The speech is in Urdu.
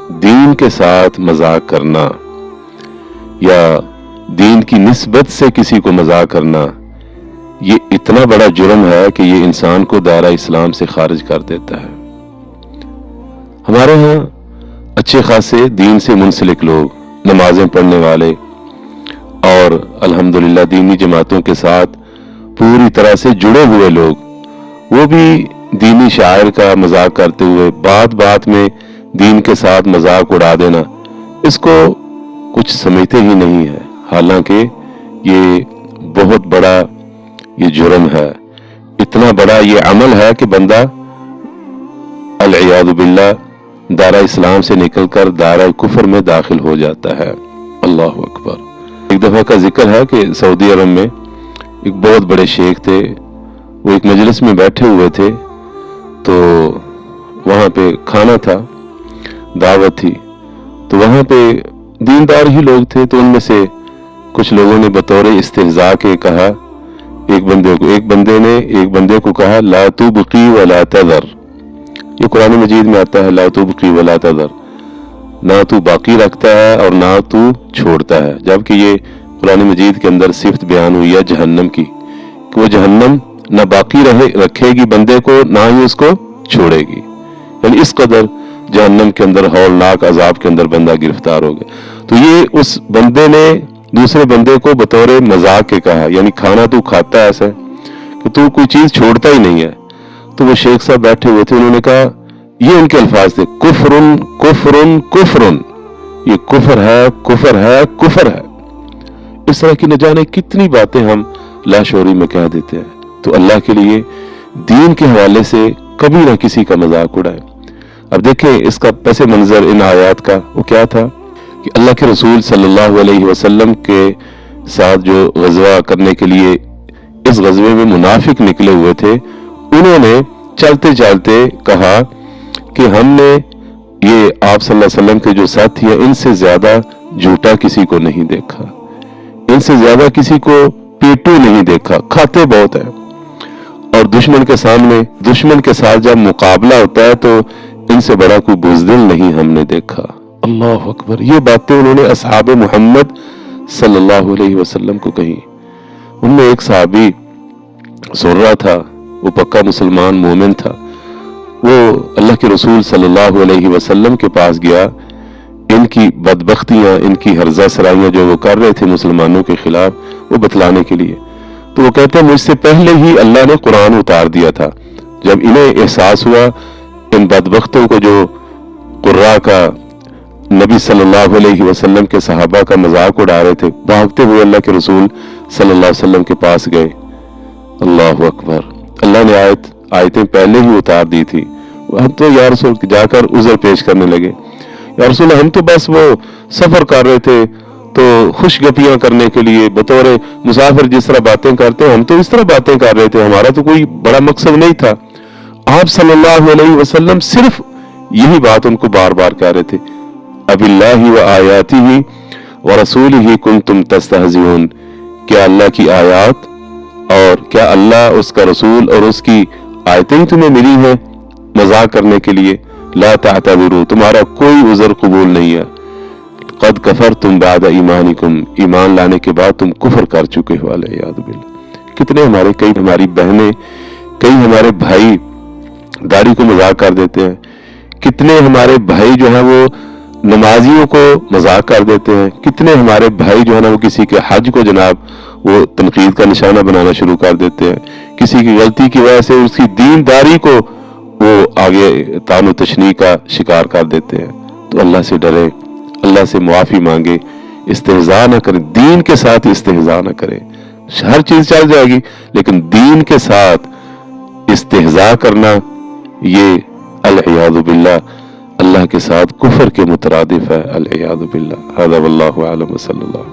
دین کے ساتھ مذاق کرنا یا دین کی نسبت سے کسی کو مذاق کرنا یہ اتنا بڑا جرم ہے کہ یہ انسان کو دائرہ اسلام سے خارج کر دیتا ہے۔ ہمارے ہاں اچھے خاصے دین سے منسلک لوگ، نمازیں پڑھنے والے اور الحمدللہ دینی جماعتوں کے ساتھ پوری طرح سے جڑے ہوئے لوگ، وہ بھی دینی شاعر کا مذاق کرتے ہوئے بات بات میں دین کے ساتھ مذاق اڑا دینا، اس کو کچھ سمجھتے ہی نہیں ہے، حالانکہ یہ بہت بڑا یہ جرم ہے، اتنا بڑا یہ عمل ہے کہ بندہ العیاذ باللہ دائرہ اسلام سے نکل کر دائرہ کفر میں داخل ہو جاتا ہے۔ اللہ اکبر۔ ایک دفعہ کا ذکر ہے کہ سعودی عرب میں ایک بہت بڑے شیخ تھے، وہ ایک مجلس میں بیٹھے ہوئے تھے، تو وہاں پہ کھانا تھا، دعوت تھی، تو وہاں پہ دیندار ہی لوگ تھے، تو ان میں سے کچھ لوگوں نے بطور استہزاء کے کہا ایک بندے نے ایک بندے کو کہا لا تبقی ولا تذر، یہ قرآن مجید میں آتا ہے لا تبقی ولا تذر، نہ تو باقی رکھتا ہے اور نہ تو چھوڑتا ہے، جبکہ یہ قرآن مجید کے اندر صفت بیان ہوئی ہے جہنم کی، کہ وہ جہنم نہ باقی رکھے گی بندے کو، نہ ہی اس کو چھوڑے گی، یعنی اس قدر جہنم کے اندر ہولناک عذاب کے اندر بندہ گرفتار ہو گیا۔ تو یہ اس بندے نے دوسرے بندے کو بطور مذاق کے کہا، یعنی کھانا تو کھاتا ہے ایسا کہ تو کوئی چیز چھوڑتا ہی نہیں ہے۔ تو وہ شیخ صاحب بیٹھے ہوئے تھے، انہوں نے کہا، یہ ان کے الفاظ تھے، کفرن کفرن کفرن، یہ کفر ہے کفر ہے کفر ہے۔ اس طرح کی نہ جانے کتنی باتیں ہم لاشعوری میں کہہ دیتے ہیں۔ تو اللہ کے لیے دین کے حوالے سے کبھی نہ کسی کا مذاق اڑائے۔ اب دیکھیں اس کا پس منظر ان آیات کا وہ کیا تھا کہ اللہ کے رسول صلی اللہ علیہ وسلم کے ساتھ جو غزوہ کرنے کے لیے اس غزوے میں منافق نکلے ہوئے تھے، انہوں نے چلتے چلتے کہا کہ ہم نے یہ آپ صلی اللہ علیہ وسلم کے جو ساتھی ہیں ان سے زیادہ جھوٹا کسی کو نہیں دیکھا، ان سے زیادہ کسی کو پیٹو نہیں دیکھا، کھاتے بہت ہیں، اور دشمن کے سامنے دشمن کے ساتھ جب مقابلہ ہوتا ہے تو ان سے بڑا کوئی بزدل نہیں ہم نے دیکھا۔ اللہ اکبر۔ یہ باتیں انہوں نے اصحاب محمد صلی اللہ علیہ وسلم کو کہی۔ ان میں ایک صحابی سن رہا تھا، وہ پکا مسلمان مومن تھا، وہ اللہ کے رسول صلی اللہ علیہ وسلم کے پاس گیا، ان کی بدبختیاں، ان کی ہرزہ سرائیاں جو وہ کر رہے تھے مسلمانوں کے خلاف، وہ بتلانے کے لیے۔ تو وہ کہتے ہیں مجھ سے پہلے ہی اللہ نے قرآن اتار دیا تھا۔ جب انہیں احساس ہوا ان بدبختوں کو جو قراء کا نبی صلی اللہ علیہ وسلم کے صحابہ کا مذاق اڑا رہے تھے، بھاگتے ہوئے اللہ کے رسول صلی اللہ علیہ وسلم کے پاس گئے۔ اللہ اکبر۔ اللہ نے آیتیں پہلے ہی اتار دی تھی، ہم تو یا رسول جا کر عذر پیش کرنے لگے، یا رسول ہم تو بس وہ سفر کر رہے تھے تو خوش گپیاں کرنے کے لیے بطور مسافر جس طرح باتیں کرتے ہیں ہم تو اس طرح باتیں کر رہے تھے، ہمارا تو کوئی بڑا مقصد نہیں تھا۔ آپ صلی اللہ علیہ وسلم صرف یہی بات ان کو بار بار کہہ رہے تھے، اب اللہ و آیاتہ و رسولہ کنتم تستہزئون، کیا اللہ کی آیات اور کیا اللہ اس کا رسول اور اس کی آیتیں ہی تمہیں ملی ہیں مذاق کرنے کے لیے؟ لا تعتذروا، تمہارا کوئی عذر قبول نہیں ہے، قد کفرتم بعد ایمانکم، ایمان لانے کے بعد تم کفر کر چکے ہو، والعیاذ باللہ۔ کتنے کئی ہماری بہنیں، کئی ہمارے بھائی داڑھی کو مذاق کر دیتے ہیں، کتنے ہمارے بھائی جو ہیں وہ نمازیوں کو مذاق کر دیتے ہیں، کتنے ہمارے بھائی جو ہے نا وہ کسی کے حج کو جناب وہ تنقید کا نشانہ بنانا شروع کر دیتے ہیں، کسی کی غلطی کی وجہ سے اس کی دینداری کو وہ آگے طعن و تشنیع کا شکار کر دیتے ہیں۔ تو اللہ سے ڈرے، اللہ سے معافی مانگے، استہزاء نہ کریں، دین کے ساتھ استہزاء نہ کریں۔ ہر چیز چل جائے گی لیکن دین کے ساتھ استہزاء کرنا یہ العیاذ باللہ اللہ کے ساتھ کفر کے مترادف ہے، العیاذ باللہ۔ ھذا واللہ اعلم، صلی اللہ